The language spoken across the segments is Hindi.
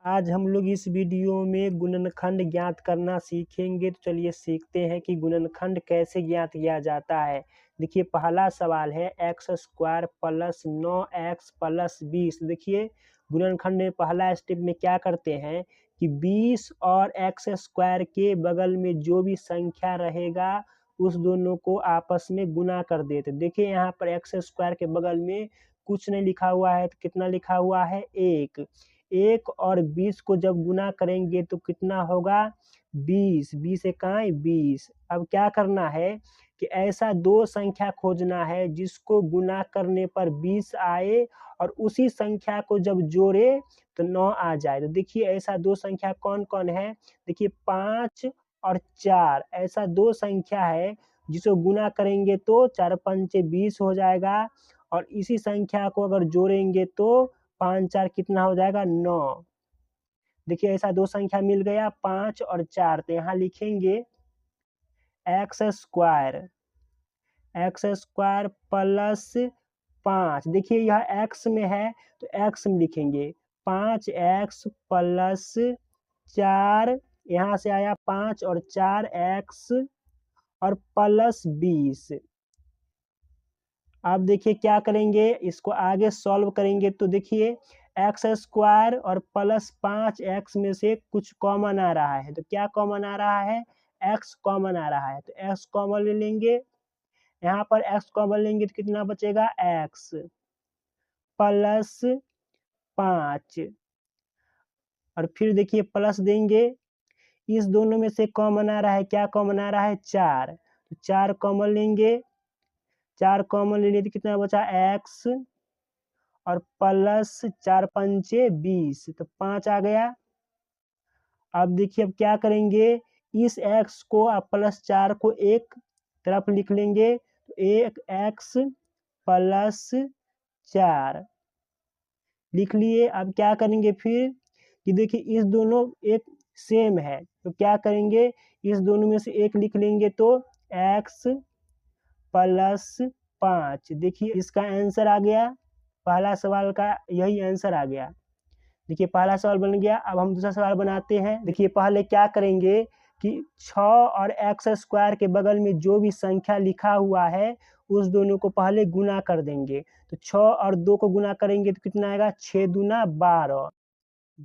आज हम लोग इस वीडियो में गुणनखंड ज्ञात करना सीखेंगे। तो चलिए सीखते हैं कि गुणनखंड कैसे ज्ञात किया जाता है। देखिए पहला सवाल है x square plus 9x plus 20। देखिए गुणनखंड में पहला स्टेप में क्या करते हैं कि 20 और एक्स स्क्वायर के बगल में जो भी संख्या रहेगा उस दोनों को आपस में गुना कर देते। देखिए यहाँ पर एक्स स्क्वायर के बगल में कुछ नहीं लिखा हुआ है तो कितना लिखा हुआ है 1। 1 और 20 को जब गुना करेंगे तो कितना होगा 20। 20 एकाई 20। अब क्या करना है कि ऐसा दो संख्या खोजना है जिसको गुना करने पर 20 आए और उसी संख्या को जब जोड़े तो 9 आ जाए। तो देखिए ऐसा दो संख्या कौन कौन है। देखिए 5 और 4 ऐसा दो संख्या है जिसको गुना करेंगे तो 4 पंचे 20 हो जाएगा और इसी संख्या को अगर जोड़ेंगे तो 5 4 कितना हो जाएगा 9। देखिए ऐसा दो संख्या मिल गया 5 और 4। तो यहाँ लिखेंगे एक्स स्क्वायर प्लस 5। देखिए यह एक्स में है तो एक्स में लिखेंगे 5x प्लस 4। यहाँ से आया 5 और 4x और प्लस 20। अब देखिए क्या करेंगे, इसको आगे सॉल्व करेंगे तो देखिए एक्स स्क्वायर और प्लस 5x में से कुछ कॉमन आ रहा है। तो क्या कॉमन आ रहा है, x कॉमन आ रहा है। तो x कॉमन ले लेंगे, यहाँ पर x कॉमन लेंगे तो कितना बचेगा x प्लस 5 और फिर देखिए प्लस देंगे। इस दोनों में से कॉमन आ रहा है, क्या कॉमन आ रहा है 4। तो 4 कॉमन लेंगे, 4 कॉमन ले लिए तो कितना बचा x और प्लस 4 पंचे 20। तो 5 आ गया। अब देखिए अब क्या करेंगे, इस x को अब प्लस 4 को एक तरफ लिख लेंगे तो 1x प्लस 4 लिख लिए। अब क्या करेंगे फिर कि देखिए इस दोनों एक सेम है तो क्या करेंगे, इस दोनों में से एक लिख लेंगे तो x प्लस 5। देखिए इसका आंसर आ गया, पहला सवाल का यही आंसर आ गया। देखिए पहला सवाल बन गया। अब हम दूसरा सवाल बनाते हैं। देखिए पहले क्या करेंगे कि 6 और एक्स स्क्वायर के बगल में जो भी संख्या लिखा हुआ है उस दोनों को पहले गुना कर देंगे। तो 6 और 2 को गुना करेंगे तो कितना आएगा 6 दूना 12।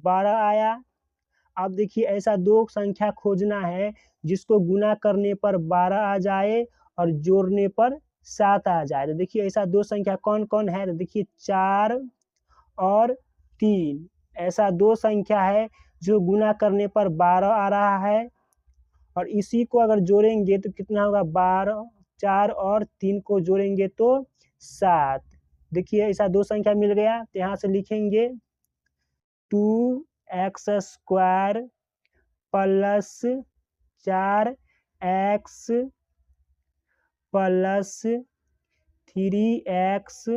12 आया। अब देखिए ऐसा दो संख्या खोजना है जिसको गुना करने पर 12 आ जाए और जोड़ने पर 7 आ जाए। तो देखिए ऐसा दो संख्या कौन कौन है। तो देखिए 4 और 3 ऐसा दो संख्या है जो गुना करने पर 12 आ रहा है और इसी को अगर जोड़ेंगे तो कितना होगा 12। 4 और 3 को जोड़ेंगे तो 7। देखिए ऐसा दो संख्या मिल गया तो यहाँ से लिखेंगे 2x square plus 4x plus 3x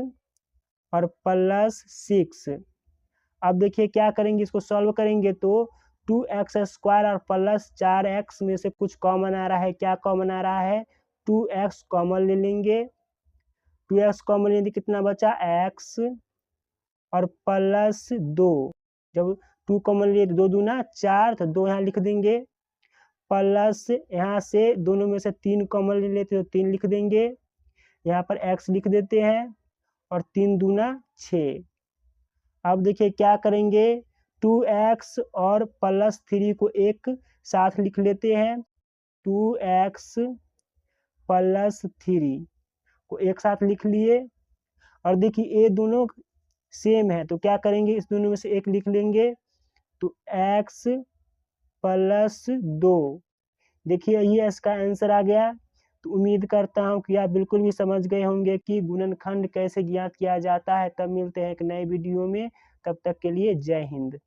और प्लस 6। अब देखिए क्या करेंगे, इसको सॉल्व करेंगे तो 2x स्क्वायर और प्लस 4x में से कुछ कॉमन आ रहा है। क्या कॉमन आ रहा है 2x कॉमन ले लेंगे। 2x कॉमन लेंगे कितना बचा x और प्लस 2। जब 2 कॉमन लिए तो 2 दूना 4 तो 2 यहाँ लिख देंगे। प्लस यहाँ से दोनों में से 3 कॉमन ले लेते तो 3 लिख देंगे। यहाँ पर x लिख देते हैं और 3 दूना 6। अब देखिए क्या करेंगे 2x और प्लस 3 को एक साथ लिख लेते हैं। 2x प्लस 3 को एक साथ लिख लिए और देखिए ये दोनों सेम है तो क्या करेंगे इस दोनों में से एक लिख लेंगे तो x प्लस 2। देखिए यही इसका आंसर आ गया। तो उम्मीद करता हूँ कि आप बिल्कुल भी समझ गए होंगे कि गुणनखंड कैसे ज्ञात किया जाता है। तब मिलते हैं एक नए वीडियो में, तब तक के लिए जय हिंद।